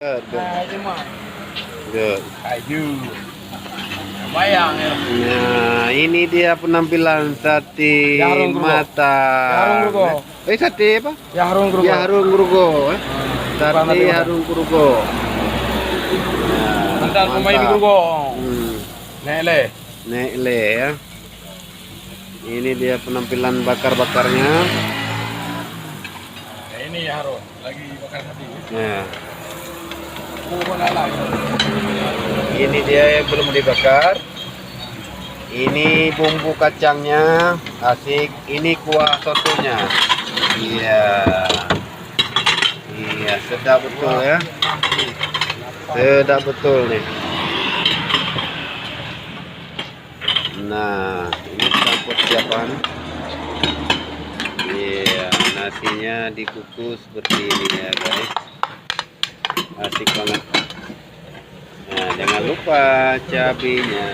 Good, good, Nah, ini mah good. kayu. Bayang ya. Nah, ini dia penampilan sate Ya, harung grugo. Ya, harung matang. grugo. Sate apa? Ya harung grugo. Ya, harung grugo. Bukan Sate nanti makan. harung grugo. Nah, Mantan pemain mantap. grugo. Hmm, Nele. nekle ya. Ini dia penampilan bakar-bakarnya. Ya, ini ya harung. Lagi bakar sate. Nah, Lala. ini dia yang belum dibakar. Ini bumbu kacangnya asik. Ini kuah sotonya. Iya. Iya, sedap betul ya. Sedap betul nih. Nah, ini campur siapaan. Iya, nasinya dikukus seperti ini ya guys. Asik banget. Nah, jangan lupa cabenya.